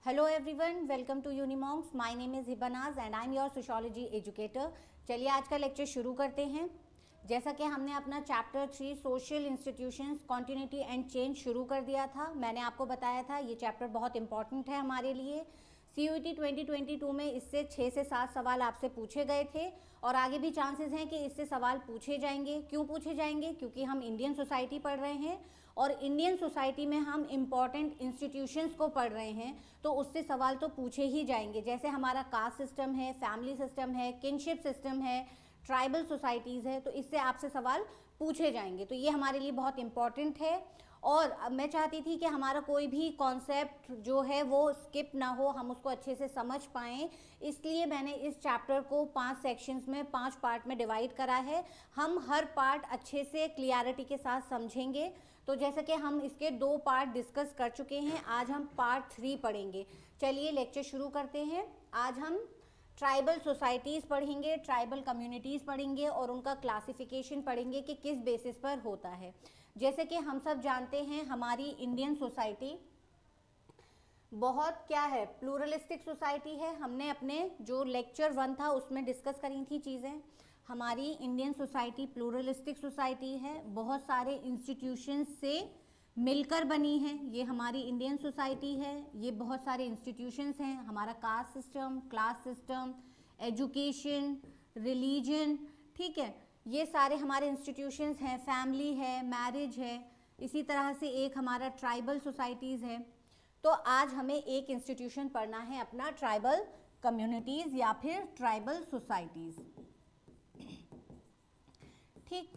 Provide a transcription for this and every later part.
Hello everyone, welcome to Unimonks. My name is Hibanaz and I am your sociology educator. चलिए आज का lecture शुरू करते हैं। जैसा कि हमने अपना chapter 3 social institutions continuity and change शुरू कर दिया था। मैंने आपको बताया था ये चैप्टर बहुत इंपॉर्टेंट है हमारे लिए। CUET 2022 में इससे 6 से 7 सवाल आपसे पूछे गए थे और आगे भी चांसेस हैं कि इससे सवाल पूछे जाएंगे। क्यों पूछे जाएंगे? क्योंकि हम इंडियन सोसाइटी पढ़ रहे हैं और इंडियन सोसाइटी में हम इम्पॉर्टेंट इंस्टीट्यूशंस को पढ़ रहे हैं, तो उससे सवाल तो पूछे ही जाएंगे। जैसे हमारा कास्ट सिस्टम है, फैमिली सिस्टम है, किनशिप सिस्टम है, ट्राइबल सोसाइटीज़ है, तो इससे आपसे सवाल पूछे जाएंगे। तो ये हमारे लिए बहुत इम्पॉर्टेंट है और मैं चाहती थी कि हमारा कोई भी कॉन्सेप्ट जो है वो स्किप ना हो, हम उसको अच्छे से समझ पाएँ। इसलिए मैंने इस चैप्टर को 5 सेक्शंस में 5 पार्ट में डिवाइड करा है। हम हर पार्ट अच्छे से क्लियरिटी के साथ समझेंगे। तो जैसे कि हम इसके 2 पार्ट डिस्कस कर चुके हैं, आज हम पार्ट 3 पढ़ेंगे। चलिए लेक्चर शुरू करते हैं। आज हम ट्राइबल सोसाइटीज़ पढ़ेंगे, ट्राइबल कम्युनिटीज़ पढ़ेंगे और उनका क्लासिफिकेशन पढ़ेंगे कि किस बेसिस पर होता है। जैसे कि हम सब जानते हैं हमारी इंडियन सोसाइटी बहुत क्या है, प्लूरलिस्टिक सोसाइटी है। हमने अपने जो लेक्चर 1 था उसमें डिस्कस करी थी चीज़ें। हमारी इंडियन सोसाइटी प्लूरलिस्टिक सोसाइटी है, बहुत सारे इंस्टीट्यूशंस से मिलकर बनी है। ये हमारी इंडियन सोसाइटी है, ये बहुत सारे इंस्टीट्यूशंस हैं। हमारा caste system, class system, education, religion, ठीक है, ये सारे हमारे इंस्टीट्यूशंस हैं। फैमिली है, मैरिज है, इसी तरह से एक हमारा ट्राइबल सोसाइटीज़ है। तो आज हमें एक इंस्टीट्यूशन पढ़ना है अपना, ट्राइबल कम्युनिटीज़ या फिर ट्राइबल सोसाइटीज़। ठीक,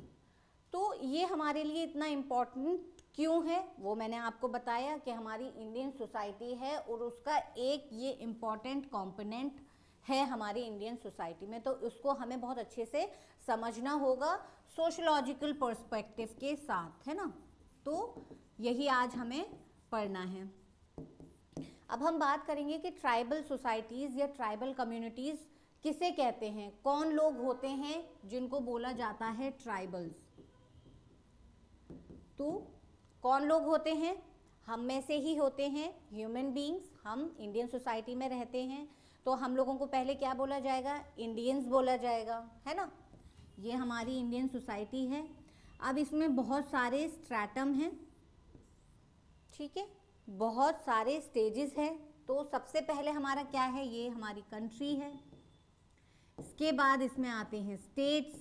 तो ये हमारे लिए इतना इम्पोर्टेंट क्यों है वो मैंने आपको बताया कि हमारी इंडियन सोसाइटी है और उसका एक ये इम्पॉर्टेंट कंपोनेंट है हमारी इंडियन सोसाइटी में, तो उसको हमें बहुत अच्छे से समझना होगा सोशलॉजिकल पर्सपेक्टिव के साथ, है ना। तो यही आज हमें पढ़ना है। अब हम बात करेंगे कि ट्राइबल सोसाइटीज़ या ट्राइबल कम्युनिटीज़ किसे कहते हैं, कौन लोग होते हैं जिनको बोला जाता है ट्राइबल्स। तो कौन लोग होते हैं? हम में से ही होते हैं, ह्यूमन बीइंग्स। हम इंडियन सोसाइटी में रहते हैं, तो हम लोगों को पहले क्या बोला जाएगा? इंडियंस बोला जाएगा, है ना। ये हमारी इंडियन सोसाइटी है। अब इसमें बहुत सारे स्ट्रैटम हैं, ठीक है, बहुत सारे स्टेजेस हैं। तो सबसे पहले हमारा क्या है? ये हमारी कंट्री है। इसके बाद इसमें आते हैं स्टेट्स,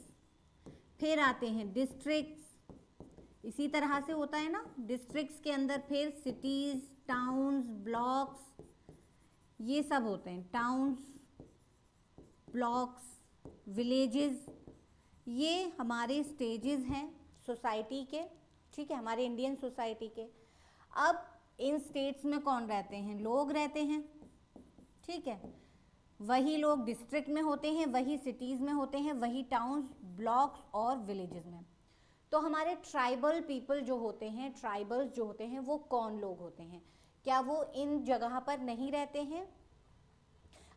फिर आते हैं डिस्ट्रिक्ट्स, इसी तरह से होता है ना। डिस्ट्रिक्ट्स के अंदर फिर सिटीज़, टाउन्स, ब्लॉक्स, ये सब होते हैं। टाउन्स, ब्लॉक्स, विलेजेस, ये हमारे स्टेजेस हैं सोसाइटी के, ठीक है, हमारे इंडियन सोसाइटी के। अब इन स्टेट्स में कौन रहते हैं? लोग रहते हैं, ठीक है। वही लोग डिस्ट्रिक्ट में होते हैं, वही सिटीज़ में होते हैं, वही टाउन्स, ब्लॉक्स और विलेजेस में। तो हमारे ट्राइबल पीपल जो होते हैं, ट्राइबल्स जो होते हैं, वो कौन लोग होते हैं? क्या वो इन जगह पर नहीं रहते हैं?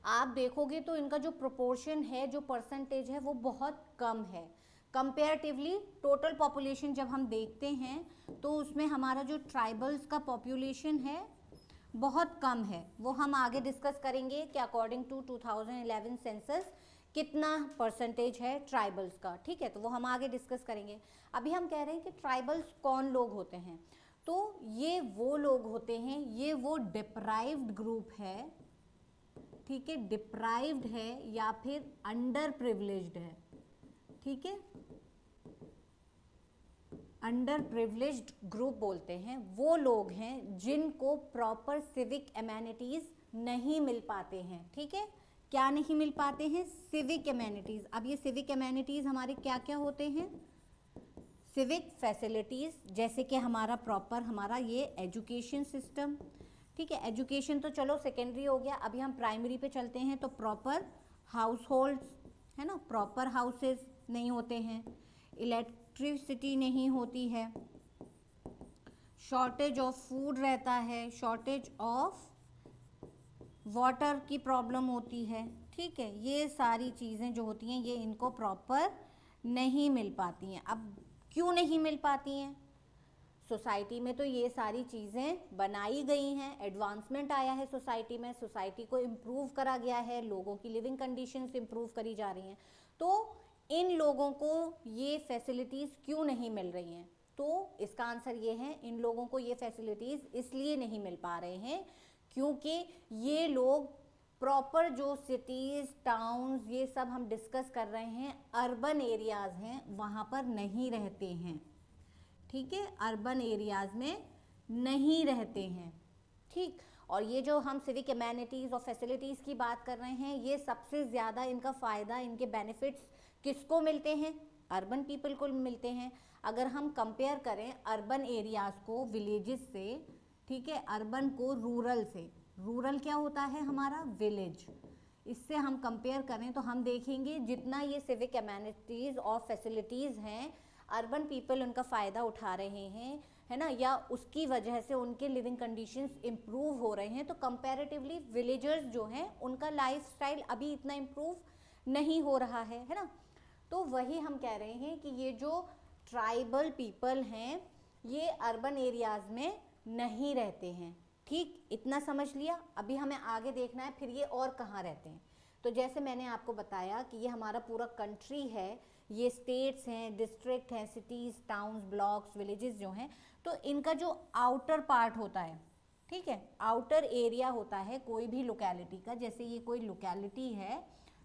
आप देखोगे तो इनका जो प्रोपोर्शन है, जो परसेंटेज है, वो बहुत कम है कंपेरेटिवली। टोटल पॉपुलेशन जब हम देखते हैं तो उसमें हमारा जो ट्राइबल्स का पॉपुलेशन है बहुत कम है। वो हम आगे डिस्कस करेंगे कि अकॉर्डिंग टू 2011 सेंसस कितना परसेंटेज है ट्राइबल्स का, ठीक है, तो वो हम आगे डिस्कस करेंगे। अभी हम कह रहे हैं कि ट्राइबल्स कौन लोग होते हैं। तो ये वो लोग होते हैं, ये वो डिप्राइव्ड ग्रुप है, ठीक है, डिप्राइव्ड है या फिर अंडर प्रिविलेज्ड है, ठीक है, अंडर प्रिविलेज्ड ग्रुप बोलते हैं। वो लोग हैं जिनको प्रॉपर सिविक एमेनिटीज़ नहीं मिल पाते हैं, ठीक है। क्या नहीं मिल पाते हैं? Civic amenities. अब ये सिविक एमेनिटीज़ हमारे क्या क्या होते हैं? सिविक फैसिलिटीज़, जैसे कि हमारा प्रॉपर हमारा ये एजुकेशन सिस्टम, ठीक है। एजुकेशन तो चलो सेकेंडरी हो गया, अभी हम प्राइमरी पे चलते हैं। तो प्रॉपर हाउस होल्ड्स, है ना, प्रॉपर हाउसेस नहीं होते हैं, इलेक्ट्रिसिटी नहीं होती है, शॉर्टेज ऑफ फूड रहता है, शॉर्टेज ऑफ वाटर की प्रॉब्लम होती है, ठीक है। ये सारी चीज़ें जो होती हैं ये इनको प्रॉपर नहीं मिल पाती हैं। अब क्यों नहीं मिल पाती हैं? सोसाइटी में तो ये सारी चीज़ें बनाई गई हैं, एडवांसमेंट आया है सोसाइटी में, सोसाइटी को इम्प्रूव करा गया है, लोगों की लिविंग कंडीशंस इम्प्रूव करी जा रही हैं, तो इन लोगों को ये फैसिलिटीज़ क्यों नहीं मिल रही हैं? तो इसका आंसर ये है, इन लोगों को ये फैसिलिटीज़ इसलिए नहीं मिल पा रहे हैं क्योंकि ये लोग प्रॉपर जो सिटीज़, टाउन्स, ये सब हम डिस्कस कर रहे हैं, अर्बन एरियाज़ हैं, वहाँ पर नहीं रहते हैं। ठीक है, अर्बन एरियाज़ में नहीं रहते हैं। ठीक, और ये जो हम सिविक एमेनिटीज़ और फैसिलिटीज़ की बात कर रहे हैं, ये सबसे ज़्यादा इनका फ़ायदा, इनके बेनिफिट्स किसको मिलते हैं? अर्बन पीपल को मिलते हैं। अगर हम कंपेयर करें अर्बन एरियाज़ को विलेजेस से, ठीक है, अर्बन को रूरल से, रूरल क्या होता है हमारा? विलेज। इससे हम कंपेयर करें तो हम देखेंगे जितना ये सिविक एमेनिटीज़ और फैसिलिटीज़ हैं, अर्बन पीपल उनका फ़ायदा उठा रहे हैं, है ना, या उसकी वजह से उनके लिविंग कंडीशंस इम्प्रूव हो रहे हैं, तो कंपैरेटिवली विलेजर्स जो हैं उनका लाइफस्टाइल अभी इतना इम्प्रूव नहीं हो रहा है ना। तो वही हम कह रहे हैं कि ये जो ट्राइबल पीपल हैं ये अर्बन एरियाज़ में नहीं रहते हैं। ठीक, इतना समझ लिया। अभी हमें आगे देखना है फिर ये और कहाँ रहते हैं। तो जैसे मैंने आपको बताया कि ये हमारा पूरा कंट्री है, ये स्टेट्स हैं, डिस्ट्रिक्ट हैं, सिटीज़, टाउन्स, ब्लॉक्स, विलेजेस जो हैं, तो इनका जो आउटर पार्ट होता है, ठीक है, आउटर एरिया होता है कोई भी लोकेलिटी का, जैसे ये कोई लोकेलिटी है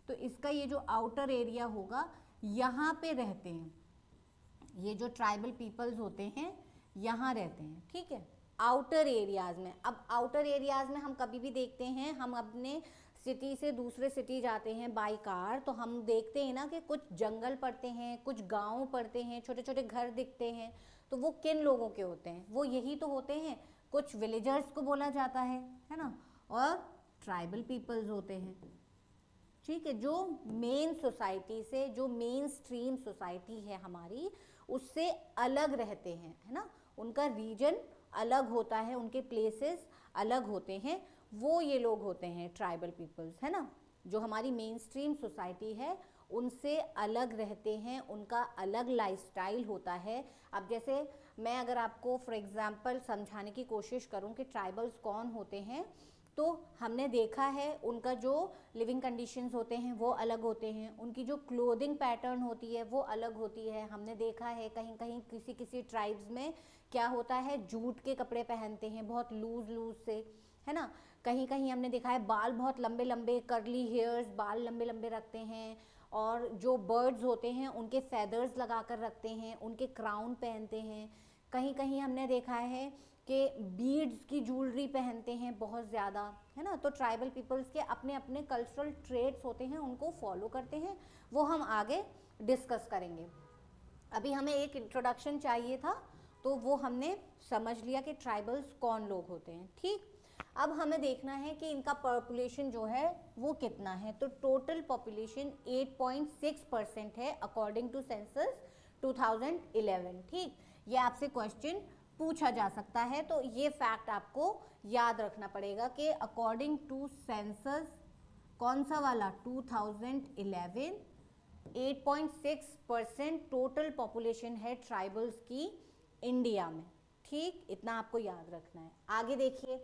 तो इसका ये जो आउटर एरिया होगा यहाँ पे रहते हैं, ये जो ट्राइबल पीपल्स होते हैं यहाँ रहते हैं। ठीक है, आउटर एरियाज़ में। अब आउटर एरियाज़ में हम कभी भी देखते हैं, हम अपने सिटी से दूसरे सिटी जाते हैं बाई कार, तो हम देखते हैं ना कि कुछ जंगल पड़ते हैं, कुछ गांव पड़ते हैं, छोटे छोटे घर दिखते हैं, तो वो किन लोगों के होते हैं? वो यही तो होते हैं, कुछ विलेजर्स को बोला जाता है ना, और ट्राइबल पीपल्स होते हैं। ठीक है, जो मेन सोसाइटी से, जो मेन स्ट्रीम सोसाइटी है हमारी, उससे अलग रहते हैं, है ना, उनका रीजन अलग होता है, उनके प्लेसेस अलग होते हैं, वो ये लोग होते हैं ट्राइबल पीपल्स, है ना, जो हमारी मेन स्ट्रीम सोसाइटी है उनसे अलग रहते हैं, उनका अलग लाइफस्टाइल होता है। अब जैसे मैं अगर आपको फॉर एग्जांपल समझाने की कोशिश करूं कि ट्राइबल्स कौन होते हैं, तो हमने देखा है उनका जो लिविंग कंडीशंस होते हैं वो अलग होते हैं, उनकी जो क्लोथिंग पैटर्न होती है वो अलग होती है। हमने देखा है कहीं कहीं किसी किसी ट्राइब्स में क्या होता है, जूट के कपड़े पहनते हैं बहुत लूज लूज से, है ना। कहीं कहीं हमने देखा है बाल बहुत लंबे लंबे, करली हेयर्स, बाल लंबे लंबे रखते हैं, और जो बर्ड्स होते हैं उनके फेदर्स लगा कर रखते हैं, उनके क्राउन पहनते हैं। कहीं कहीं हमने देखा है कि बीड्स की ज्वेलरी पहनते हैं बहुत ज़्यादा, है ना। तो ट्राइबल पीपल्स के अपने अपने कल्चरल ट्रेड्स होते हैं, उनको फॉलो करते हैं, वो हम आगे डिस्कस करेंगे। अभी हमें एक इंट्रोडक्शन चाहिए था, तो वो हमने समझ लिया कि ट्राइबल्स कौन लोग होते हैं। ठीक, अब हमें देखना है कि इनका पॉपुलेशन जो है वो कितना है। तो टोटल पॉपुलेशन 8.6% है अकॉर्डिंग टू सेंसस 2011। ठीक, ये आपसे क्वेश्चन पूछा जा सकता है, तो ये फैक्ट आपको याद रखना पड़ेगा कि अकॉर्डिंग टू सेंसस, कौन सा वाला, 2011, 8.6% टोटल पॉपुलेशन है ट्राइबल्स की इंडिया में। ठीक, इतना आपको याद रखना है। आगे देखिए,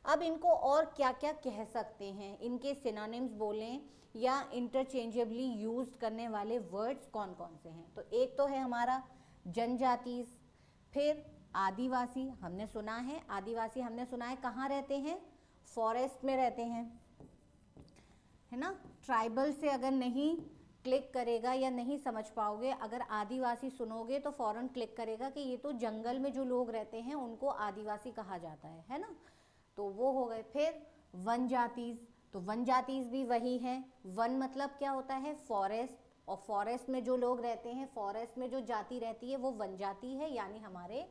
अब इनको और क्या क्या कह सकते हैं, इनके सिनोनिम्स बोलें या इंटरचेंजेबली यूज करने वाले वर्ड्स कौन कौन से हैं। तो एक तो है हमारा जनजाति, फिर आदिवासी, हमने सुना है आदिवासी, हमने सुना है कहाँ रहते हैं, फॉरेस्ट में रहते हैं, है ना। ट्राइबल से अगर नहीं क्लिक करेगा या नहीं समझ पाओगे, अगर आदिवासी सुनोगे तो फौरन क्लिक करेगा कि ये तो जंगल में जो लोग रहते हैं उनको आदिवासी कहा जाता है ना। तो वो हो गए। फिर वन जातीज, तो वन जातीज भी वही है। वन मतलब क्या होता है, फॉरेस्ट, और फॉरेस्ट में जो लोग रहते हैं, फॉरेस्ट में जो जाति रहती है वो वन जाति है, यानी हमारे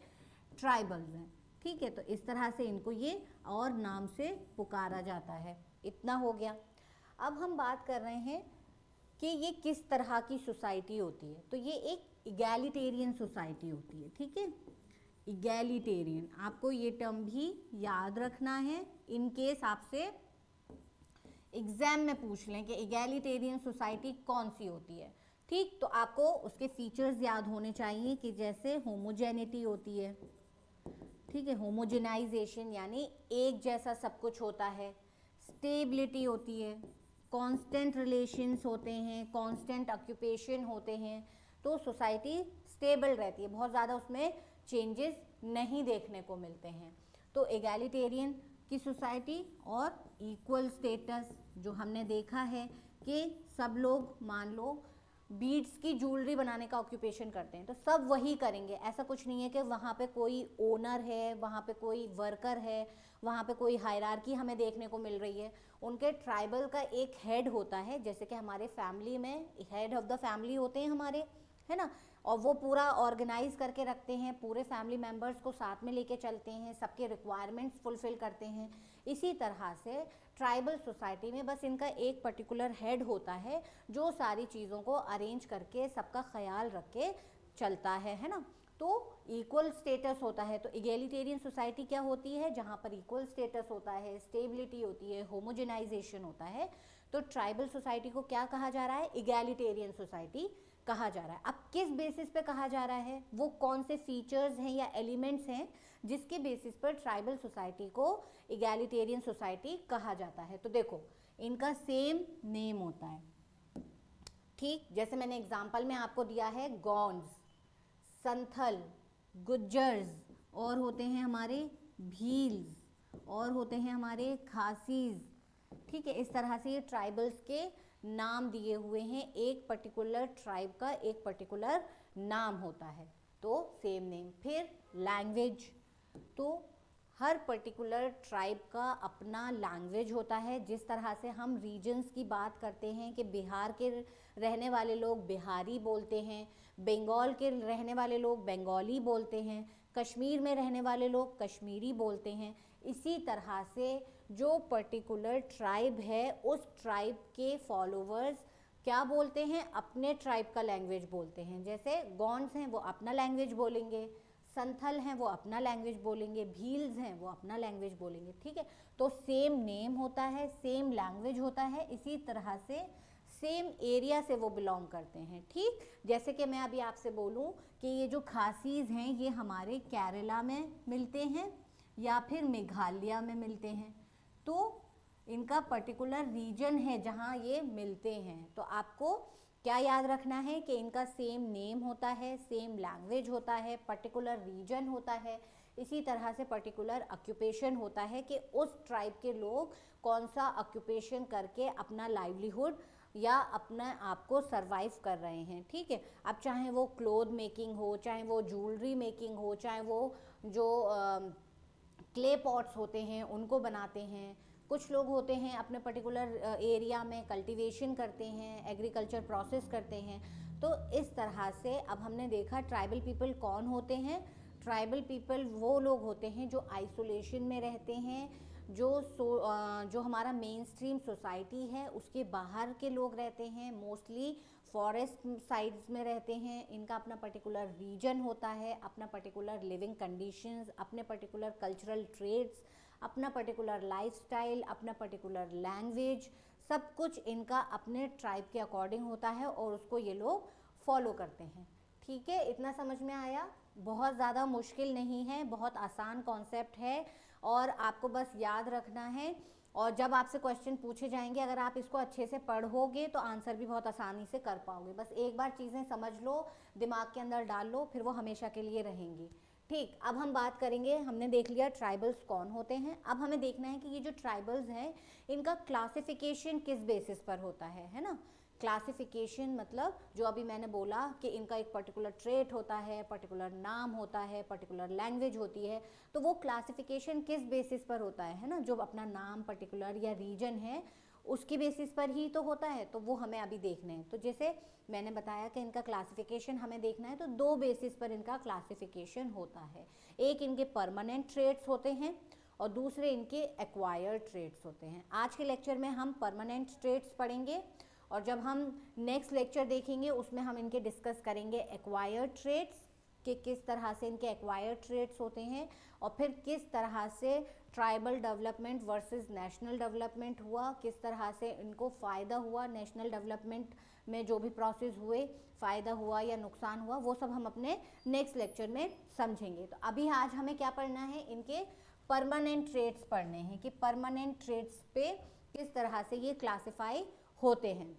ट्राइबल्स हैं। ठीक है, तो इस तरह से इनको ये और नाम से पुकारा जाता है। इतना हो गया। अब हम बात कर रहे हैं कि ये किस तरह की सोसाइटी होती है। तो ये एक इगैलिटेरियन सोसाइटी होती है। ठीक है, इगैलिटेरियन, आपको ये टर्म भी याद रखना है इन केस आपसे एग्जाम में पूछ लें कि इगैलिटेरियन सोसाइटी कौन सी होती है। ठीक, तो आपको उसके फीचर्स याद होने चाहिए कि जैसे होमोजेनिटी होती है, ठीक है। होमोजेनाइजेशन यानी एक जैसा सब कुछ होता है। स्टेबिलिटी होती है, कांस्टेंट रिलेशंस होते हैं, कांस्टेंट ऑक्यूपेशन होते हैं, तो सोसाइटी स्टेबल रहती है, बहुत ज़्यादा उसमें चेंजेस नहीं देखने को मिलते हैं। तो एगैलिटेरियन की सोसाइटी और इक्वल स्टेटस, जो हमने देखा है कि सब लोग मान लो बीड्स की ज्वेलरी बनाने का ऑक्यूपेशन करते हैं तो सब वही करेंगे, ऐसा कुछ नहीं है कि वहाँ पे कोई ओनर है, वहाँ पे कोई वर्कर है, वहाँ पे कोई हायरार्की हमें देखने को मिल रही है। उनके ट्राइबल का एक हेड होता है, जैसे कि हमारे फैमिली में हेड ऑफ द फैमिली होते हैं हमारे, है ना, और वो पूरा ऑर्गेनाइज करके रखते हैं, पूरे फैमिली मेम्बर्स को साथ में लेके चलते हैं, सबके रिक्वायरमेंट्स फुलफिल करते हैं। इसी तरह से ट्राइबल सोसाइटी में बस इनका एक पर्टिकुलर हेड होता है जो सारी चीज़ों को अरेंज करके सबका ख्याल रख के चलता है ना। तो इक्वल स्टेटस होता है। तो इगैलिटेरियन सोसाइटी क्या होती है, जहाँ पर इक्वल स्टेटस होता है, स्टेबिलिटी होती है, होमोजेनाइजेशन होता है। तो ट्राइबल सोसाइटी को क्या कहा जा रहा है, इगैलिटेरियन सोसाइटी कहा जा रहा है। अब किस बेसिस पे कहा जा रहा है, वो कौन से फीचर्स हैं या एलिमेंट्स हैं जिसके बेसिस पर ट्राइबल सोसाइटी को इगैलिटेरियन सोसाइटी कहा जाता है। तो देखो इनका सेम नेम होता है, ठीक, जैसे मैंने एग्जांपल में आपको दिया है गॉन्स, संथल, गुज्जर्स, और होते हैं हमारे भील्स, और होते हैं हमारे खासीज, ठीक है। इस तरह से ये ट्राइबल्स के नाम दिए हुए हैं, एक पर्टिकुलर ट्राइब का एक पर्टिकुलर नाम होता है, तो सेम नेम। फिर लैंग्वेज, तो हर पर्टिकुलर ट्राइब का अपना लैंग्वेज होता है। जिस तरह से हम रीजन्स की बात करते हैं कि बिहार के रहने वाले लोग बिहारी बोलते हैं, बंगाल के रहने वाले लोग बंगाली बोलते हैं, कश्मीर में रहने वाले लोग कश्मीरी बोलते हैं, इसी तरह से जो पर्टिकुलर ट्राइब है उस ट्राइब के फॉलोवर्स क्या बोलते हैं, अपने ट्राइब का लैंग्वेज बोलते हैं। जैसे गॉन्ड्स हैं वो अपना लैंग्वेज बोलेंगे, संथल हैं वो अपना लैंग्वेज बोलेंगे, भील्स हैं वो अपना लैंग्वेज बोलेंगे, ठीक है। तो सेम नेम होता है, सेम लैंग्वेज होता है, इसी तरह से सेम एरिया से वो बिलोंग करते हैं, ठीक। जैसे कि मैं अभी आपसे बोलूं कि ये जो खासीज हैं ये हमारे केरला में मिलते हैं या फिर मेघालय में मिलते हैं, तो इनका पर्टिकुलर रीजन है जहाँ ये मिलते हैं। तो आपको क्या याद रखना है कि इनका सेम नेम होता है, सेम लैंग्वेज होता है, पर्टिकुलर रीजन होता है, इसी तरह से पर्टिकुलर ऑक्यूपेशन होता है कि उस ट्राइब के लोग कौन सा ऑक्यूपेशन करके अपना लाइवलीहुड या अपना आप को सर्वाइव कर रहे हैं, ठीक है। अब चाहे वो क्लोथ मेकिंग हो, चाहे वो ज्वेलरी मेकिंग हो, चाहे वो जो क्ले पॉट्स होते हैं उनको बनाते हैं, कुछ लोग होते हैं अपने पर्टिकुलर एरिया में कल्टीवेशन करते हैं, एग्रीकल्चर प्रोसेस करते हैं। तो इस तरह से अब हमने देखा ट्राइबल पीपल कौन होते हैं। ट्राइबल पीपल वो लोग होते हैं जो आइसोलेशन में रहते हैं, जो हमारा मेन स्ट्रीम सोसाइटी है उसके बाहर के लोग रहते हैं, मोस्टली फॉरेस्ट साइड्स में रहते हैं। इनका अपना पर्टिकुलर रीजन होता है, अपना पर्टिकुलर लिविंग कंडीशंस, अपने पर्टिकुलर कल्चरल ट्रेड्स, अपना पर्टिकुलर लाइफस्टाइल, अपना पर्टिकुलर लैंग्वेज, सब कुछ इनका अपने ट्राइब के अकॉर्डिंग होता है और उसको ये लोग फॉलो करते हैं, ठीक है। इतना समझ में आया, बहुत ज़्यादा मुश्किल नहीं है, बहुत आसान कॉन्सेप्ट है और आपको बस याद रखना है। और जब आपसे क्वेश्चन पूछे जाएंगे अगर आप इसको अच्छे से पढ़ोगे तो आंसर भी बहुत आसानी से कर पाओगे। बस एक बार चीज़ें समझ लो, दिमाग के अंदर डाल लो, फिर वो हमेशा के लिए रहेंगी, ठीक। अब हम बात करेंगे, हमने देख लिया ट्राइबल्स कौन होते हैं। अब हमें देखना है कि ये जो ट्राइबल्स हैं इनका क्लासिफिकेशन किस बेसिस पर होता है ना। क्लासिफिकेशन मतलब जो अभी मैंने बोला कि इनका एक पर्टिकुलर ट्रेट होता है, पर्टिकुलर नाम होता है, पर्टिकुलर लैंग्वेज होती है, तो वो क्लासिफिकेशन किस बेसिस पर होता है ना, जो अपना नाम पर्टिकुलर या रीजन है उसकी बेसिस पर ही तो होता है। तो वो हमें अभी देखना है। तो जैसे मैंने बताया कि इनका क्लासिफिकेशन हमें देखना है, तो दो बेसिस पर इनका क्लासिफिकेशन होता है। एक इनके परमानेंट ट्रेट्स होते हैं और दूसरे इनके एक्वायर्ड ट्रेट्स होते हैं। आज के लेक्चर में हम परमानेंट ट्रेट्स पढ़ेंगे और जब हम नेक्स्ट लेक्चर देखेंगे उसमें हम इनके डिस्कस करेंगे एक्वायर्ड ट्रेट्स कि किस तरह से इनके एक्वायर्ड ट्रेट्स होते हैं और फिर किस तरह से tribal development versus national development हुआ, किस तरह से इनको फ़ायदा हुआ, नेशनल डेवलपमेंट में जो भी प्रोसेस हुए फ़ायदा हुआ या नुकसान हुआ, वो सब हम अपने नेक्स्ट लेक्चर में समझेंगे। तो अभी आज हमें क्या पढ़ना है, इनके परमानेंट ट्रेड्स पढ़ने हैं कि परमानेंट ट्रेड्स पे किस तरह से ये क्लासिफाई होते हैं।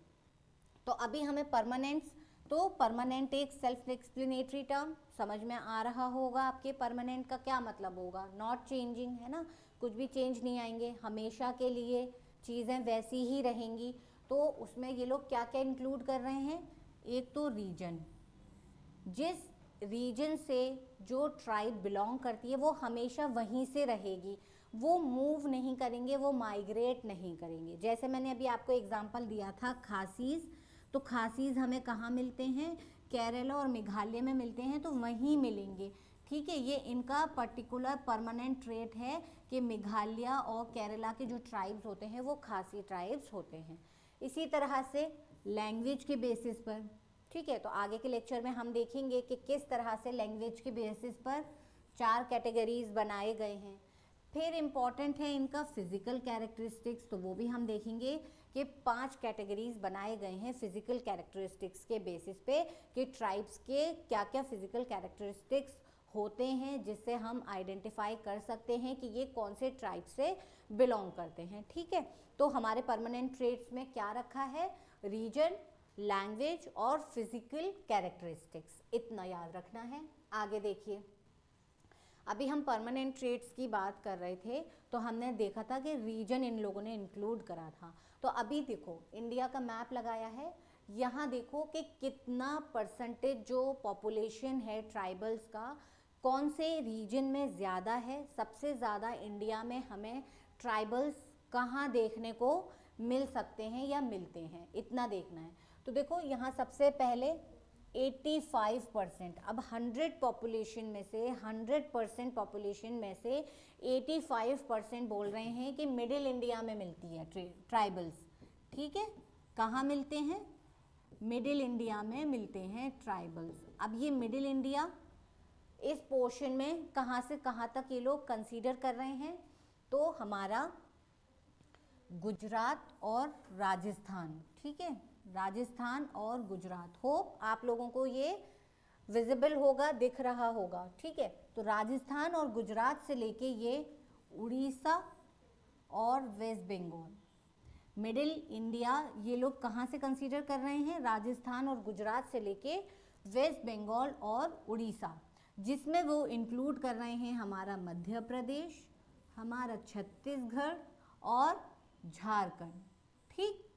तो अभी हमें परमानेंट्स, तो परमानेंट एक सेल्फ एक्सप्लेनेटरी टर्म समझ में आ रहा होगा आपके। परमानेंट का क्या मतलब होगा, नॉट चेंजिंग, है ना, कुछ भी चेंज नहीं आएंगे, हमेशा के लिए चीज़ें वैसी ही रहेंगी। तो उसमें ये लोग क्या क्या इंक्लूड कर रहे हैं, एक तो रीजन, जिस रीजन से जो ट्राइब बिलोंग करती है वो हमेशा वहीं से रहेगी, वो मूव नहीं करेंगे, वो माइग्रेट नहीं करेंगे। जैसे मैंने अभी आपको एग्जांपल दिया था खासीज़, तो खासीज़ हमें कहाँ मिलते हैं, केरला और मेघालय में मिलते हैं, तो वहीं मिलेंगे। ठीक है, ये इनका पर्टिकुलर परमानेंट ट्रेट है कि मेघालय और केरला के जो ट्राइब्स होते हैं वो खासी ट्राइब्स होते हैं। इसी तरह से लैंग्वेज के बेसिस पर, ठीक है, तो आगे के लेक्चर में हम देखेंगे कि किस तरह से लैंग्वेज के बेसिस पर 4 कैटेगरीज बनाए गए हैं। फिर इम्पॉर्टेंट है इनका फिजिकल कैरेक्टरिस्टिक्स, तो वो भी हम देखेंगे कि 5 कैटेगरीज बनाए गए हैं फिजिकल कैरेक्टरिस्टिक्स के बेसिस पे कि ट्राइब्स के क्या क्या फिजिकल कैरेक्टरिस्टिक्स होते हैं, जिससे हम आइडेंटिफाई कर सकते हैं कि ये कौन से ट्राइब से बिलोंग करते हैं। ठीक है, तो हमारे परमानेंट ट्रेट्स में क्या रखा है, रीजन, लैंग्वेज और फिजिकल कैरेक्टरिस्टिक्स, इतना याद रखना है। आगे देखिए, अभी हम परमानेंट ट्रेट्स की बात कर रहे थे, तो हमने देखा था कि रीजन इन लोगों ने इंक्लूड करा था। तो अभी देखो इंडिया का मैप लगाया है, यहाँ देखो कि कितना परसेंटेज जो पॉपुलेशन है ट्राइबल्स का कौन से रीजन में ज़्यादा है। सबसे ज़्यादा इंडिया में हमें ट्राइबल्स कहाँ देखने को मिल सकते हैं या मिलते हैं, इतना देखना है। तो देखो यहाँ सबसे पहले 85%, अब 100 पॉपुलेशन में से 100% पॉपुलेशन में से 85% बोल रहे हैं कि मिडिल इंडिया में मिलती है ट्राइबल्स। ठीक है, कहाँ मिलते हैं, मिडिल इंडिया में मिलते हैं ट्राइबल्स। अब ये मिडिल इंडिया इस पोर्शन में कहाँ से कहाँ तक ये लोग कंसीडर कर रहे हैं, तो हमारा गुजरात और राजस्थान। ठीक है, राजस्थान और गुजरात, होप आप लोगों को ये विजिबल होगा, दिख रहा होगा। ठीक है, तो राजस्थान और गुजरात से लेके ये उड़ीसा और वेस्ट बंगाल, मिडिल इंडिया ये लोग कहाँ से कंसीडर कर रहे हैं, राजस्थान और गुजरात से लेके वेस्ट बंगाल और उड़ीसा, जिसमें वो इंक्लूड कर रहे हैं हमारा मध्य प्रदेश, हमारा छत्तीसगढ़ और झारखंड। ठीक,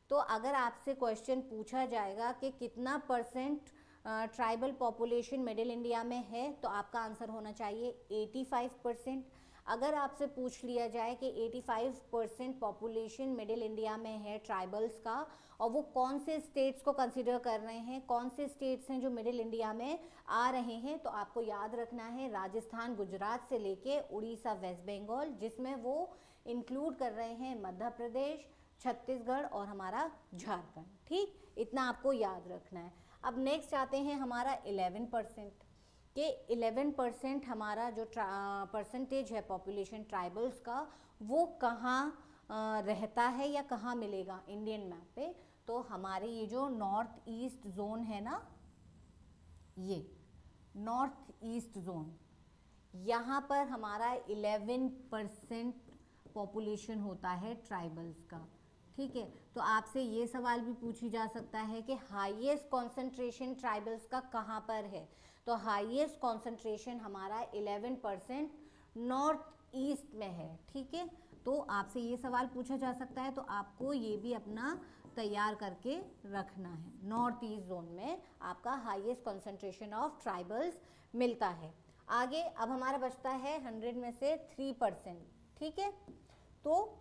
तो अगर आपसे क्वेश्चन पूछा जाएगा कि कितना percent tribal population middle India में है, तो आपका आंसर होना चाहिए 85%। अगर आपसे पूछ लिया जाए कि 85% पॉपुलेशन मिडिल इंडिया में है ट्राइबल्स का, और वो कौन से स्टेट्स को कंसीडर कर रहे हैं, कौन से स्टेट्स हैं जो मिडिल इंडिया में आ रहे हैं, तो आपको याद रखना है राजस्थान गुजरात से लेके उड़ीसा वेस्ट बंगाल, जिसमें वो इंक्लूड कर रहे हैं मध्य प्रदेश, छत्तीसगढ़ और हमारा झारखंड। ठीक, इतना आपको याद रखना है। अब नेक्स्ट आते हैं हमारा 11% के 11% हमारा जो परसेंटेज है पॉपुलेशन ट्राइबल्स का, वो कहाँ रहता है या कहाँ मिलेगा इंडियन मैप पे, तो हमारे ये जो नॉर्थ ईस्ट जोन है ना, ये नॉर्थ ईस्ट जोन, यहाँ पर हमारा 11% पॉपुलेशन होता है ट्राइबल्स का। ठीक है, तो आपसे ये सवाल भी पूछी जा सकता है कि हाईएस्ट कॉन्सेंट्रेशन ट्राइबल्स का कहाँ पर है, तो हाईएस्ट कॉन्सेंट्रेशन हमारा 11% नॉर्थ ईस्ट में है। ठीक है, तो आपसे ये सवाल पूछा जा सकता है, तो आपको ये भी अपना तैयार करके रखना है। नॉर्थ ईस्ट जोन में आपका हाईएस्ट कॉन्सेंट्रेशन ऑफ ट्राइबल्स मिलता है। आगे अब हमारा बचता है 100 में से 3%। ठीक है, तो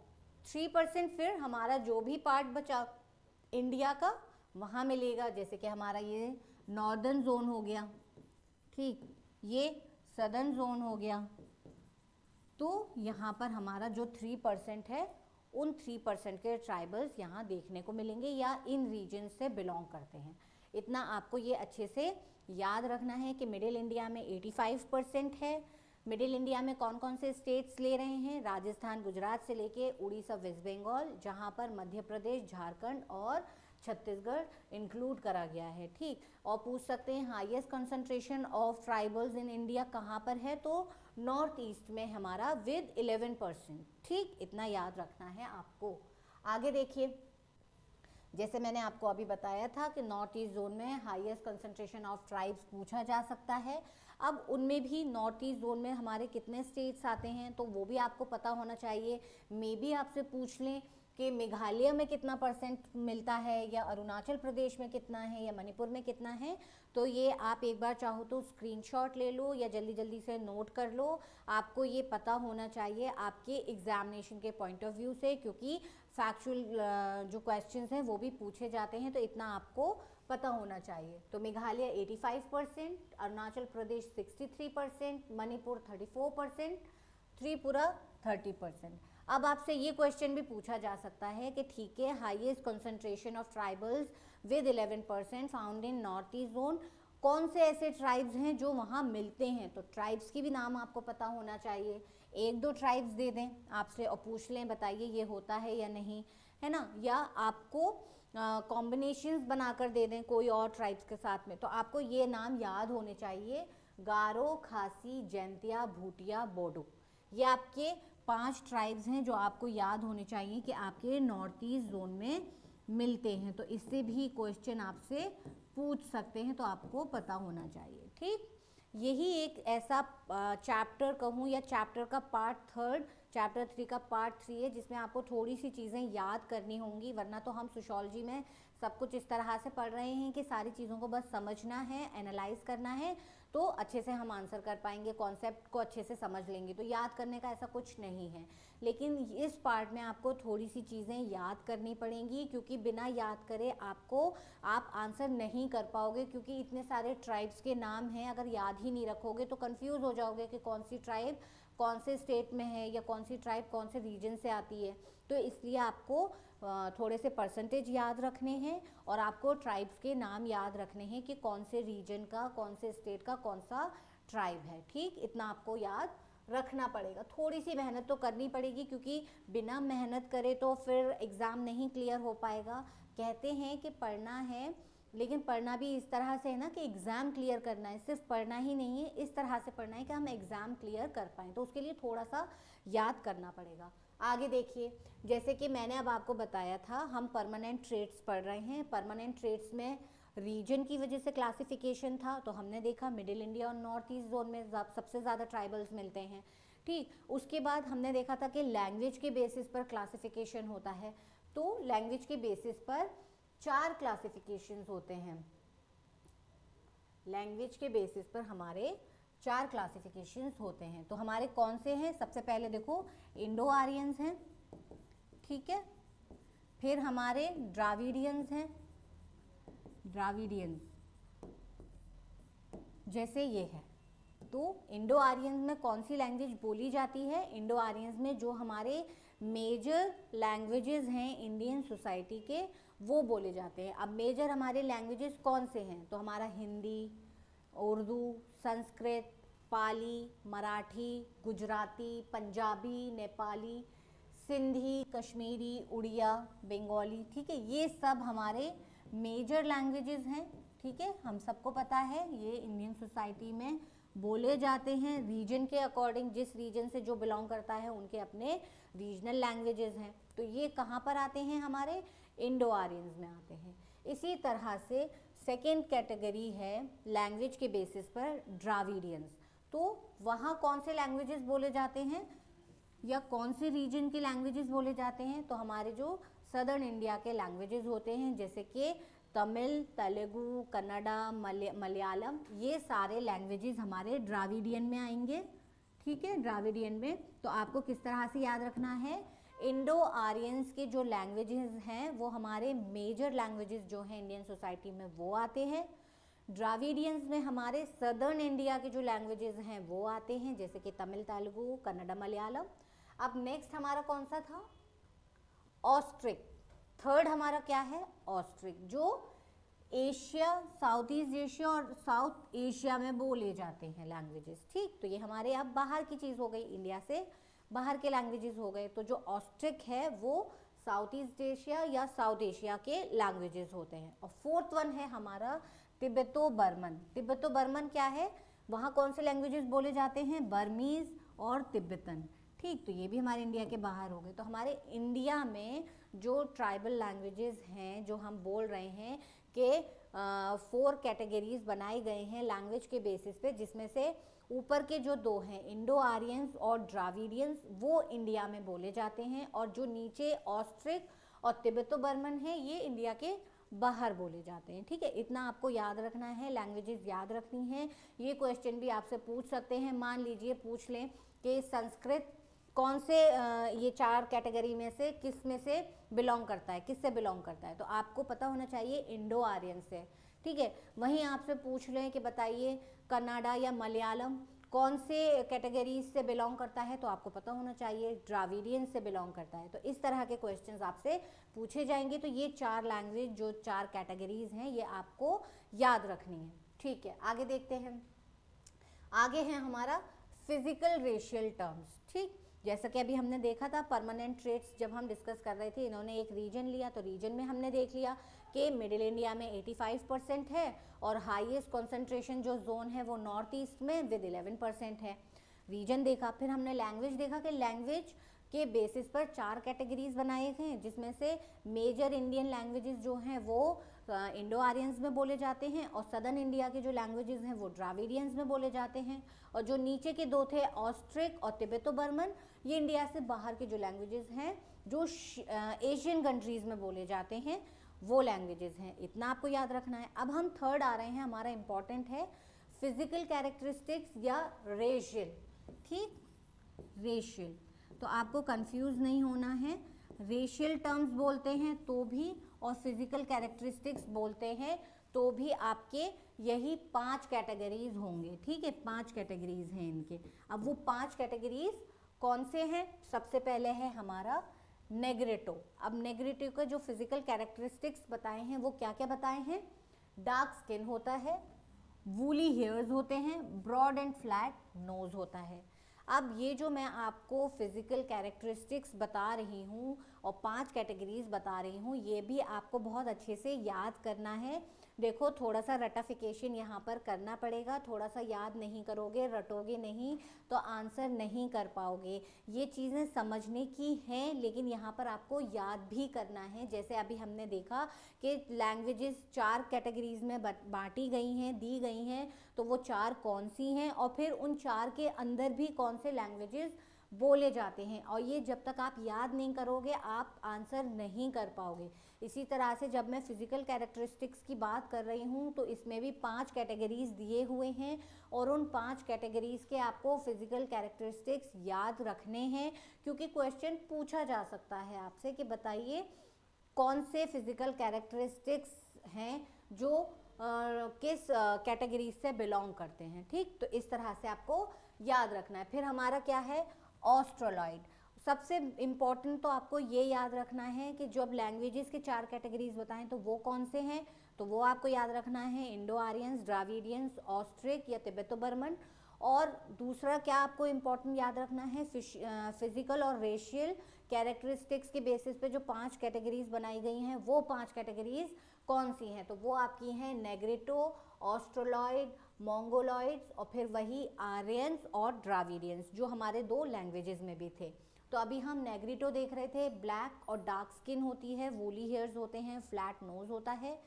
3% फिर हमारा जो भी पार्ट बचा इंडिया का वहाँ मिलेगा, जैसे कि हमारा ये नॉर्दर्न जोन हो गया, ठीक, ये सदर्न जोन हो गया। तो यहाँ पर हमारा जो 3% है, उन 3% के ट्राइबल्स यहाँ देखने को मिलेंगे या इन रीजन से बिलोंग करते हैं। इतना आपको ये अच्छे से याद रखना है कि मिडिल इंडिया में 85% है, मिडिल इंडिया में कौन कौन से स्टेट्स ले रहे हैं, राजस्थान गुजरात से लेके उड़ीसा वेस्ट बंगाल, जहाँ पर मध्य प्रदेश झारखंड और छत्तीसगढ़ इंक्लूड करा गया है। ठीक, और पूछ सकते हैं highest concentration of tribals in India कहाँ पर है, तो नॉर्थ ईस्ट में हमारा विद 11%। ठीक, इतना याद रखना है आपको। आगे देखिए, जैसे मैंने आपको अभी बताया था कि नॉर्थ ईस्ट जोन में हाईएस्ट कंसंट्रेशन ऑफ ट्राइब्स पूछा जा सकता है। अब उनमें भी नॉर्थ ईस्ट जोन में हमारे कितने स्टेट्स आते हैं तो वो भी आपको पता होना चाहिए। मे भी आपसे पूछ लें कि मेघालय में कितना परसेंट मिलता है, या अरुणाचल प्रदेश में कितना है, या मणिपुर में कितना है। तो ये आप एक बार चाहो तो स्क्रीनशॉट ले लो या जल्दी जल्दी से नोट कर लो। आपको ये पता होना चाहिए आपके एग्जामिनेशन के पॉइंट ऑफ व्यू से, क्योंकि फैक्चुअल जो क्वेश्चंस हैं वो भी पूछे जाते हैं, तो इतना आपको पता होना चाहिए। तो मेघालय 85%, अरुणाचल प्रदेश 63%, मणिपुर 34%, त्रिपुरा 30%। अब आपसे ये क्वेश्चन भी पूछा जा सकता है कि ठीक है, highest concentration of tribals with 11% found in north east zone, कौन से ऐसे ट्राइब्स हैं जो वहाँ मिलते हैं। तो ट्राइब्स की भी नाम आपको पता होना चाहिए। एक दो ट्राइब्स दे दें आपसे और पूछ लें बताइए ये होता है या नहीं, है ना, या आपको कॉम्बिनेशंस बनाकर दे दें कोई और ट्राइब्स के साथ में, तो आपको ये नाम याद होने चाहिए। गारो, खासी, जैंतिया, भूटिया, बोडो, ये आपके 5 ट्राइब्स हैं जो आपको याद होने चाहिए कि आपके नॉर्थ ईस्ट जोन में मिलते हैं। तो इससे भी क्वेश्चन आपसे पूछ सकते हैं, तो आपको पता होना चाहिए। ठीक, यही एक ऐसा चैप्टर कहूँ या चैप्टर का पार्ट 3, चैप्टर 3 का पार्ट 3 है जिसमें आपको थोड़ी सी चीज़ें याद करनी होंगी, वरना तो हम सोशियोलॉजी में सब कुछ इस तरह से पढ़ रहे हैं कि सारी चीज़ों को बस समझना है, एनालाइज करना है, तो अच्छे से हम आंसर कर पाएंगे, कॉन्सेप्ट को अच्छे से समझ लेंगे। तो याद करने का ऐसा कुछ नहीं है, लेकिन इस पार्ट में आपको थोड़ी सी चीज़ें याद करनी पड़ेंगी, क्योंकि बिना याद करे आप आंसर नहीं कर पाओगे, क्योंकि इतने सारे ट्राइब्स के नाम हैं, अगर याद ही नहीं रखोगे तो कंफ्यूज हो जाओगे कि कौन सी ट्राइब कौन से स्टेट में है या कौन सी ट्राइब कौन से रीजन से आती है। तो इसलिए आपको थोड़े से परसेंटेज याद रखने हैं और आपको ट्राइब्स के नाम याद रखने हैं कि कौन से रीजन का, कौन से स्टेट का कौन सा ट्राइब है। ठीक, इतना आपको याद रखना पड़ेगा। थोड़ी सी मेहनत तो करनी पड़ेगी, क्योंकि बिना मेहनत करे तो फिर एग्ज़ाम नहीं क्लियर हो पाएगा। कहते हैं कि पढ़ना है, लेकिन पढ़ना भी इस तरह से है ना कि एग्ज़ाम क्लियर करना है, सिर्फ पढ़ना ही नहीं है, इस तरह से पढ़ना है कि हम एग्ज़ाम क्लियर कर पाएँ, तो उसके लिए थोड़ा सा याद करना पड़ेगा। आगे देखिए, जैसे कि मैंने अब आपको बताया था, हम परमानेंट ट्रेड्स पढ़ रहे हैं। परमानेंट ट्रेड्स में रीजन की वजह से क्लासिफिकेशन था, तो हमने देखा मिडिल इंडिया और नॉर्थ ईस्ट जोन में सबसे ज़्यादा ट्राइबल्स मिलते हैं। ठीक, उसके बाद हमने देखा था कि लैंग्वेज के बेसिस पर क्लासिफिकेशन होता है, तो लैंग्वेज के बेसिस पर 4 क्लासिफिकेशंस होते हैं। लैंग्वेज के बेसिस पर हमारे 4 क्लासिफिकेशंस होते हैं। तो हमारे कौन से हैं, सबसे पहले देखो इंडो आर्यंस हैं, ठीक है, फिर हमारे द्राविडियंस हैं, द्राविडियंस जैसे ये है। तो इंडो आर्यंस में कौन सी लैंग्वेज बोली जाती है, इंडो आर्यंस में जो हमारे मेजर लैंग्वेजेस हैं इंडियन सोसाइटी के, वो बोले जाते हैं। अब मेजर हमारे लैंग्वेजेस कौन से हैं, तो हमारा हिंदी, उर्दू, संस्कृत, पाली, मराठी, गुजराती, पंजाबी, नेपाली, सिंधी, कश्मीरी, उड़िया, बंगाली। ठीक है, ये सब हमारे मेजर लैंग्वेजेस हैं। ठीक है, हम सबको पता है ये इंडियन सोसाइटी में बोले जाते हैं। रीजन के अकॉर्डिंग, जिस रीजन से जो बिलोंग करता है उनके अपने रीजनल लैंग्वेजेस हैं। तो ये कहाँ पर आते हैं, हमारे इंडो आर्यंस में आते हैं। इसी तरह से सेकेंड कैटेगरी है लैंग्वेज के बेसिस पर द्राविडियंस। तो वहाँ कौन से लैंग्वेजेस बोले जाते हैं या कौन से रीजन के लैंग्वेजेस बोले जाते हैं, तो हमारे जो सदर्न इंडिया के लैंग्वेजेस होते हैं, जैसे कि तमिल, तेलुगु, कन्नड़ा, मलयालम, ये सारे लैंग्वेजेस हमारे द्राविडियन में आएंगे। ठीक है, द्राविडियन में। तो आपको किस तरह से याद रखना है, इंडो आर्यंस के जो लैंग्वेजेस हैं वो हमारे मेजर लैंग्वेजेस जो हैं इंडियन सोसाइटी में वो आते हैं। द्राविडियंस में हमारे सदर्न इंडिया के जो लैंग्वेजेस हैं वो आते हैं, जैसे कि तमिल, तेलुगु, कन्नड़ा, मलयालम। अब नेक्स्ट हमारा कौन सा था, ऑस्ट्रिक। थर्ड हमारा क्या है, ऑस्ट्रिक, जो एशिया, साउथ ईस्ट एशिया और साउथ एशिया में बोले जाते हैं लैंग्वेजेस। ठीक, तो ये हमारे अब बाहर की चीज़ हो गई, इंडिया से बाहर के लैंग्वेजेस हो गए। तो जो ऑस्ट्रिक है वो साउथ ईस्ट एशिया या साउथ एशिया के लैंग्वेजेस होते हैं। और फोर्थ वन है हमारा तिब्बतो बर्मन। तिब्बतो बर्मन क्या है, वहाँ कौन से लैंग्वेजेस बोले जाते हैं, बर्मीज़ और तिब्बतन। ठीक, तो ये भी हमारे इंडिया के बाहर हो गए। तो हमारे इंडिया में जो ट्राइबल लैंग्वेजेस हैं जो हम बोल रहे हैं कि 4 कैटेगरीज बनाए गए हैं लैंग्वेज के बेसिस पे, जिसमें से ऊपर के जो 2 हैं इंडो आर्यंस और द्राविडियंस वो इंडिया में बोले जाते हैं, और जो नीचे ऑस्ट्रिक और तिब्बतो बर्मन है ये इंडिया के बाहर बोले जाते हैं। ठीक है, इतना आपको याद रखना है, लैंग्वेजेस याद रखनी है। ये क्वेश्चन भी आपसे पूछ सकते हैं, मान लीजिए पूछ लें कि संस्कृत कौन से ये 4 कैटेगरी में से किस में से बिलोंग करता है, किससे बिलोंग करता है, तो आपको पता होना चाहिए इंडो आर्यन से। ठीक है, वहीं आपसे पूछ लें कि बताइए कन्नाडा या मलयालम कौन से कैटेगरीज से बिलोंग करता है, तो आपको पता होना चाहिए द्राविडियन से बिलोंग करता है। तो इस तरह के क्वेश्चंस आपसे पूछे जाएंगे। तो ये 4 लैंग्वेज जो 4 कैटेगरीज हैं ये आपको याद रखनी है। ठीक है, आगे देखते हैं। आगे है हमारा फिजिकल रेशियल टर्म्स। ठीक, जैसा कि अभी हमने देखा था परमानेंट ट्रेट्स जब हम डिस्कस कर रहे थे, इन्होंने एक रीजन लिया, तो रीजन में हमने देख लिया कि मिडिल इंडिया में 85% है और हाईएस्ट कॉन्सेंट्रेशन जो जोन है वो नॉर्थ ईस्ट में विद 11% है। रीजन देखा, फिर हमने लैंग्वेज देखा कि लैंग्वेज के बेसिस पर 4 कैटेगरीज बनाए गए हैं, जिसमें से मेजर इंडियन लैंग्वेजेस जो हैं वो इंडो आर्यंस में बोले जाते हैं, और सदर्न इंडिया के जो लैंग्वेजेस हैं वो द्राविडियंस में बोले जाते हैं, और जो नीचे के 2 थे ऑस्ट्रिक और तिब्बतो बर्मन, ये इंडिया से बाहर के जो लैंग्वेजेस हैं जो एशियन कंट्रीज़ में बोले जाते हैं वो लैंग्वेजेस हैं। इतना आपको याद रखना है। अब हम थर्ड आ रहे हैं, हमारा इंपॉर्टेंट है फिजिकल कैरेक्टरिस्टिक्स या रेशियल। ठीक, रेशियल, तो आपको कंफ्यूज नहीं होना है। रेशियल टर्म्स बोलते हैं तो भी और फिजिकल कैरेक्टरिस्टिक्स बोलते हैं तो भी आपके यही 5 कैटेगरीज होंगे। ठीक है, 5 कैटेगरीज हैं इनके। अब वो 5 कैटेगरीज कौन से हैं, सबसे पहले है हमारा नेग्रेटो। अब नेग्रेटो का जो फिजिकल कैरेक्टरिस्टिक्स बताए हैं वो क्या क्या बताए हैं, डार्क स्किन होता है, वूली हेयर्स होते हैं, ब्रॉड एंड फ्लैट नोज होता है। अब ये जो मैं आपको फिजिकल कैरेक्टरिस्टिक्स बता रही हूँ और 5 कैटेगरीज बता रही हूँ, ये भी आपको बहुत अच्छे से याद करना है। देखो थोड़ा सा रटाफिकेशन यहाँ पर करना पड़ेगा, थोड़ा सा याद नहीं करोगे, रटोगे नहीं तो आंसर नहीं कर पाओगे। ये चीज़ें समझने की हैं लेकिन यहाँ पर आपको याद भी करना है। जैसे अभी हमने देखा कि लैंग्वेजेस 4 कैटेगरीज में बांटी गई हैं, दी गई हैं, तो वो 4 कौन सी हैं और फिर उन 4 के अंदर भी कौन से लैंग्वेजेस बोले जाते हैं, और ये जब तक आप याद नहीं करोगे आप आंसर नहीं कर पाओगे। इसी तरह से जब मैं फिजिकल कैरेक्टरिस्टिक्स की बात कर रही हूँ तो इसमें भी 5 कैटेगरीज दिए हुए हैं और उन 5 कैटेगरीज के आपको फिजिकल कैरेक्टरिस्टिक्स याद रखने हैं, क्योंकि क्वेश्चन पूछा जा सकता है आपसे कि बताइए कौन से फिजिकल कैरेक्टरिस्टिक्स हैं जो किस कैटेगरी से बिलोंग करते हैं। ठीक, तो इस तरह से आपको याद रखना है। फिर हमारा क्या है, ऑस्ट्रोलॉइड। सबसे इम्पॉर्टेंट तो आपको ये याद रखना है कि जब लैंग्वेजेस के 4 कैटेगरीज बताएं तो वो कौन से हैं, तो वो आपको याद रखना है इंडो आर्यंस, द्राविडियंस, ऑस्ट्रिक या तिब्बतो बर्मन। और दूसरा क्या आपको इम्पॉर्टेंट याद रखना है, फिजिकल और रेशियल कैरेक्टरिस्टिक्स के बेसिस पे जो 5 कैटेगरीज बनाई गई हैं वो 5 कैटेगरीज कौन सी हैं, तो वो आपकी हैं नेग्रेटो, ऑस्ट्रोलॉइड, मोंगोलॉइड्स और फिर वही आर्यंस और द्राविडियंस जो हमारे 2 लैंग्वेजेस में भी थे। तो अभी हम नेग्रेटो देख रहे थे, ब्लैक और डार्क स्किन होती है, वूली हेयर्स होते हैं, फ्लैट नोज होता है।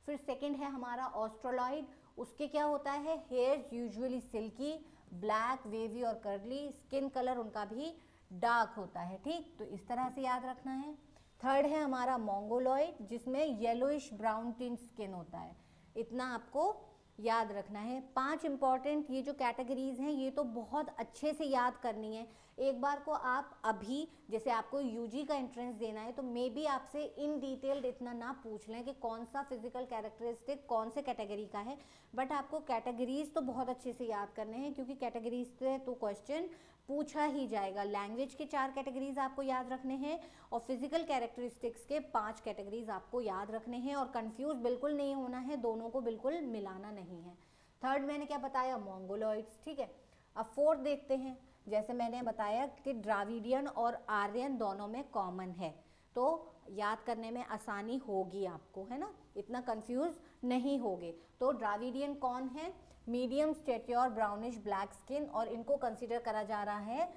फिर सेकंड है हमारा ऑस्ट्रोलॉइड, उसके क्या होता है, hairs usually silky, black, wavy और कर्ली, स्किन कलर उनका भी डार्क होता है। ठीक, तो इस तरह से याद रखना है। थर्ड है हमारा मोंगोलॉइड जिसमें येलोइश ब्राउन टिंट स्किन होता है, इतना आपको याद रखना है। 5 इंपॉर्टेंट ये जो कैटेगरीज हैं ये तो बहुत अच्छे से याद करनी है। एक बार को आप अभी जैसे आपको यूजी का एंट्रेंस देना है तो मे बी आपसे इन डिटेल्ड इतना ना पूछ लें कि कौन सा फिजिकल कैरेक्टरिस्टिक कौन से कैटेगरी का है, बट आपको कैटेगरीज तो बहुत अच्छे से याद करने हैं क्योंकि कैटेगरीज से तो क्वेश्चन पूछा ही जाएगा। लैंग्वेज के 4 कैटेगरीज आपको याद रखने हैं और फिजिकल कैरेक्टरिस्टिक्स के 5 कैटेगरीज आपको याद रखने हैं और कंफ्यूज बिल्कुल नहीं होना है, दोनों को बिल्कुल मिलाना नहीं है। थर्ड मैंने क्या बताया, मोंगोलॉइड्स, ठीक है। अब फोर्थ देखते हैं, जैसे मैंने बताया कि द्राविडियन और आर्यन दोनों में कॉमन है, तो याद करने में आसानी होगी आपको, है ना, इतना कंफ्यूज नहीं होगे। तो द्राविडियन कौन है, मीडियम स्टेट्योर ब्राउनिश ब्लैक स्किन, और इनको कंसीडर करा जा रहा है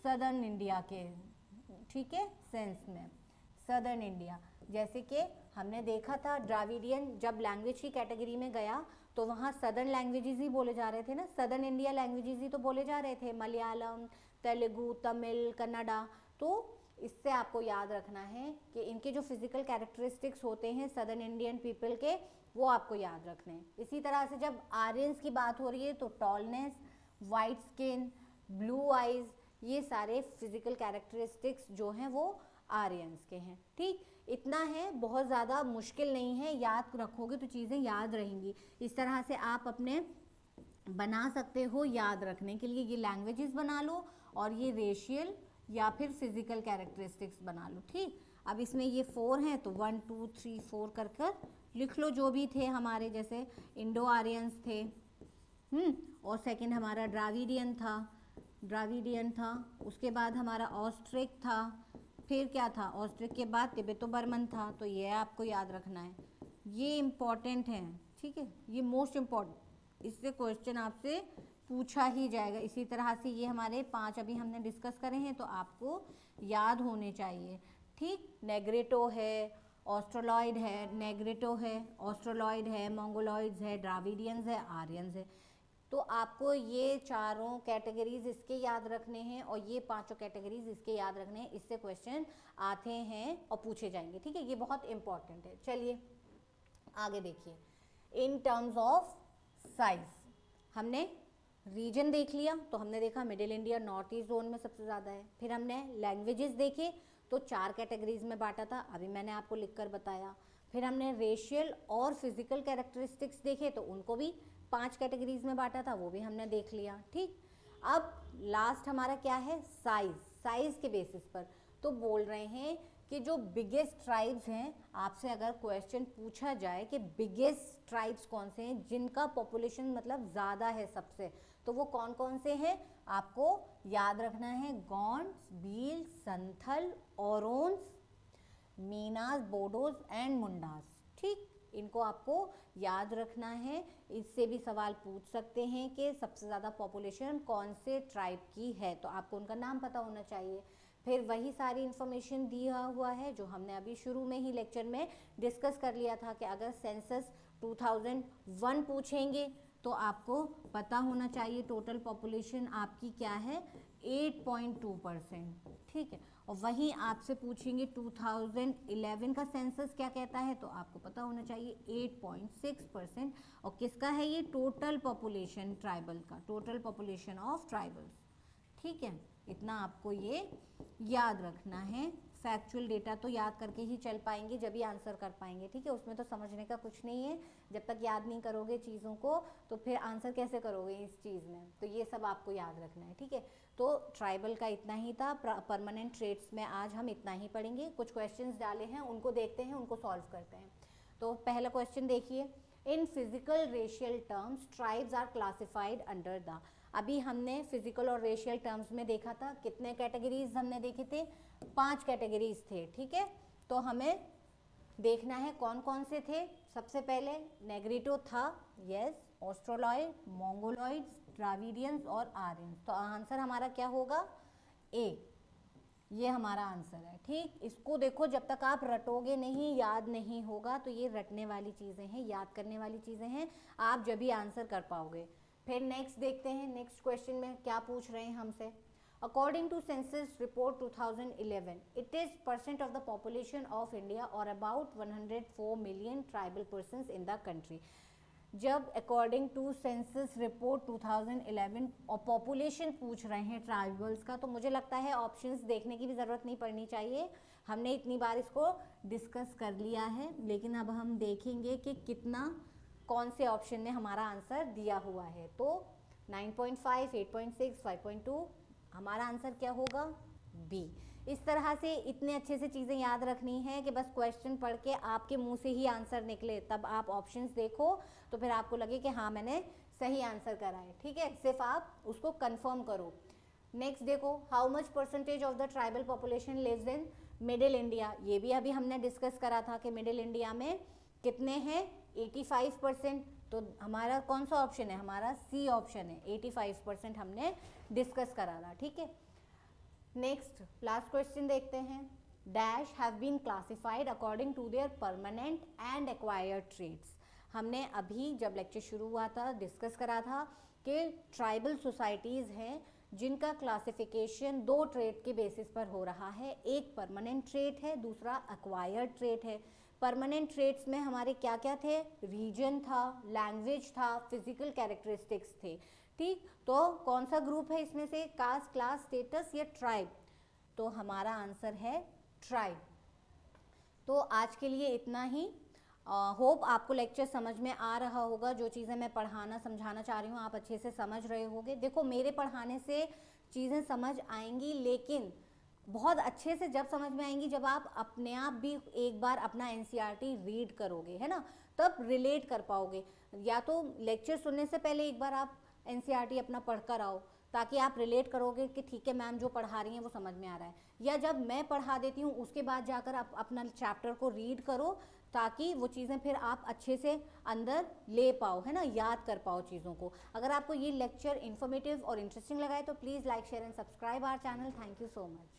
सदर्न इंडिया के, ठीक है, सेंस में सदर्न इंडिया। जैसे कि हमने देखा था द्राविडियन जब लैंग्वेज की कैटेगरी में गया तो वहाँ सदर्न लैंग्वेजेस ही बोले जा रहे थे ना, सदर्न इंडिया लैंग्वेजेस ही तो बोले जा रहे थे, मलयालम, तेलुगु, तमिल, कन्नड़ा। तो इससे आपको याद रखना है कि इनके जो फिजिकल कैरेक्टरिस्टिक्स होते हैं सदर्न इंडियन पीपल के, वो आपको याद रखने हैं। इसी तरह से जब आर्यंस की बात हो रही है तो tallness, white skin, blue eyes, ये सारे फिजिकल कैरेक्टरिस्टिक्स जो हैं वो आर्यंस के हैं, ठीक। इतना है, बहुत ज़्यादा मुश्किल नहीं है, याद रखोगे तो चीज़ें याद रहेंगी। इस तरह से आप अपने बना सकते हो याद रखने के लिए, ये लैंग्वेजेस बना लो और ये रेशियल या फिर फिजिकल कैरेक्टरिस्टिक्स बना लो, ठीक। अब इसमें ये 4 हैं तो 1 2 3 4 कर कर लिख लो, जो भी थे हमारे, जैसे इंडो आर्यंस थे, और सेकंड हमारा द्राविडियन था, उसके बाद हमारा ऑस्ट्रिक था, फिर क्या था, ऑस्ट्रिक के बाद तिब्बतो बर्मन था, तो ये आपको याद रखना है, ये इम्पॉर्टेंट है, ठीक है, ये मोस्ट इम्पॉर्टेंट, इससे क्वेश्चन आपसे पूछा ही जाएगा। इसी तरह से ये हमारे 5 अभी हमने डिस्कस करे हैं तो आपको याद होने चाहिए, ठीक। नेग्रेटो है, ऑस्ट्रोलॉइड है, नेग्रेटो है, ऑस्ट्रोलॉइड है, मंगोलॉइड्स है, द्राविडियंस है, आर्यंस है। तो आपको ये चारों कैटेगरीज इसके याद रखने हैं और ये 5 कैटेगरीज इसके याद रखने हैं, इससे क्वेश्चन आते हैं और पूछे जाएंगे, ठीक है, ये बहुत इंपॉर्टेंट है। चलिए आगे देखिए, इन टर्म्स ऑफ साइज हमने रीजन देख लिया, तो हमने देखा middle India north east zone में सबसे ज़्यादा है। फिर हमने लैंग्वेजेस देखे तो 4 कैटेगरीज में बांटा था, अभी मैंने आपको लिखकर बताया। फिर हमने रेशियल और फिजिकल कैरेक्टरिस्टिक्स देखे तो उनको भी 5 कैटेगरीज में बांटा था, वो भी हमने देख लिया, ठीक। अब लास्ट हमारा क्या है, साइज के बेसिस पर तो बोल रहे हैं कि जो बिगेस्ट ट्राइब्स हैं, आपसे अगर क्वेश्चन पूछा जाए कि बिगेस्ट ट्राइब्स कौन से हैं जिनका पॉपुलेशन मतलब ज़्यादा है सबसे, तो वो कौन कौन से हैं आपको याद रखना है, गॉन्ड्स, भील, संथल, ओरोन्स, मीनास, बोडोज एंड मुंडास, ठीक। इनको आपको याद रखना है। इससे भी सवाल पूछ सकते हैं कि सबसे ज़्यादा पॉपुलेशन कौन से ट्राइब की है, तो आपको उनका नाम पता होना चाहिए। फिर वही सारी इन्फॉर्मेशन दिया हुआ है जो हमने अभी शुरू में ही लेक्चर में डिस्कस कर लिया था कि अगर सेंसस 2001 पूछेंगे तो आपको पता होना चाहिए टोटल पॉपुलेशन आपकी क्या है, 8.2%, ठीक है। और वहीं आपसे पूछेंगे 2011 का सेंसस क्या कहता है, तो आपको पता होना चाहिए 8.6%। और किसका है ये, टोटल पॉपुलेशन ट्राइबल का, टोटल पॉपुलेशन ऑफ ट्राइबल्स, ठीक है। इतना आपको ये याद रखना है। फैक्चुअल डेटा तो याद करके ही चल पाएंगे जब भी आंसर कर पाएंगे, ठीक है, उसमें तो समझने का कुछ नहीं है। जब तक याद नहीं करोगे चीज़ों को तो फिर आंसर कैसे करोगे इस चीज़ में, तो ये सब आपको याद रखना है, ठीक है। तो ट्राइबल का इतना ही था, परमानेंट ट्रेट्स में आज हम इतना ही पढ़ेंगे। कुछ क्वेश्चंस डाले हैं उनको देखते हैं, उनको सॉल्व करते हैं। तो पहला क्वेश्चन देखिए, in physical racial terms tribes are classified under the, अभी हमने फिजिकल और रेशियल टर्म्स में देखा था, कितने कैटेगरीज हमने देखे थे, 5 कैटेगरीज थे, ठीक है। तो हमें देखना है कौन कौन से थे। सबसे पहले नेग्रिटो था, यस, ऑस्ट्रोलॉइड, मोंगोलॉइड्स, द्राविडियंस और आर्यंस। तो आंसर हमारा क्या होगा, ए, ये हमारा आंसर है, ठीक। इसको देखो, जब तक आप रटोगे नहीं, याद नहीं होगा, तो ये रटने वाली चीज़ें हैं, याद करने वाली चीज़ें हैं, आप जब भी आंसर कर पाओगे। फिर नेक्स्ट देखते हैं, नेक्स्ट क्वेश्चन में क्या पूछ रहे हैं हमसे। According to census report 2011, it is % of the population of India or about 104 million tribal persons in the country। जब अकॉर्डिंग टू सेंसस रिपोर्ट 2011 और पॉपुलेशन पूछ रहे हैं ट्राइबल्स का, तो मुझे लगता है ऑप्शंस देखने की भी ज़रूरत नहीं पड़नी चाहिए, हमने इतनी बार इसको डिस्कस कर लिया है। लेकिन अब हम देखेंगे कि कितना, कौन से ऑप्शन में हमारा आंसर दिया हुआ है। तो 9.5, 8.6, 5.2, हमारा आंसर क्या होगा? बी। इस तरह से इतने अच्छे से चीज़ें याद रखनी है कि बस क्वेश्चन पढ़ के आपके मुंह से ही आंसर निकले, तब आप ऑप्शंस देखो तो फिर आपको लगे कि हाँ मैंने सही आंसर करा है। ठीक है, सिर्फ आप उसको कंफर्म करो। नेक्स्ट देखो, how much percentage of the tribal population lives in middle India. ये भी अभी हमने डिस्कस करा था कि मिडिल इंडिया में कितने हैं? 85%। तो हमारा कौन सा ऑप्शन है? हमारा सी ऑप्शन है, 85% हमने डिस्कस करा था। ठीक है, नेक्स्ट लास्ट क्वेश्चन देखते हैं। Dash have been classified according to their permanent and acquired trades. हमने अभी जब लेक्चर शुरू हुआ था डिस्कस करा था कि ट्राइबल सोसाइटीज़ हैं जिनका क्लासिफिकेशन दो ट्रेड के बेसिस पर हो रहा है, एक परमानेंट ट्रेड है, दूसरा एक्वायर्ड ट्रेड है। परमानेंट ट्रेड्स में हमारे क्या क्या थे? रीजन था, लैंग्वेज था, फिजिकल कैरेक्टरिस्टिक्स थे। ठीक, तो कौन सा ग्रुप है इसमें से? कास्ट, क्लास, स्टेटस या ट्राइब? तो हमारा आंसर है ट्राइब। तो आज के लिए इतना ही। होप आपको लेक्चर समझ में आ रहा होगा। जो चीज़ें मैं पढ़ाना समझाना चाह रही हूँ आप अच्छे से समझ रहे होगे। देखो, मेरे पढ़ाने से चीज़ें समझ आएंगी, लेकिन बहुत अच्छे से जब समझ में आएंगी जब आप अपने आप भी एक बार अपना एनसीईआरटी रीड करोगे, है ना, तब रिलेट कर पाओगे। या तो लेक्चर सुनने से पहले एक बार आप एनसीईआरटी अपना पढ़ कर आओ, ताकि आप रिलेट करोगे कि ठीक है मैम जो पढ़ा रही हैं वो समझ में आ रहा है। या जब मैं पढ़ा देती हूँ उसके बाद जाकर आप अपना चैप्टर को रीड करो, ताकि वो चीज़ें फिर आप अच्छे से अंदर ले पाओ, है ना, याद कर पाओ चीज़ों को। अगर आपको ये लेक्चर इन्फॉर्मेटिव और इंटरेस्टिंग लगा है तो please like, share and subscribe our channel. Thank you so much.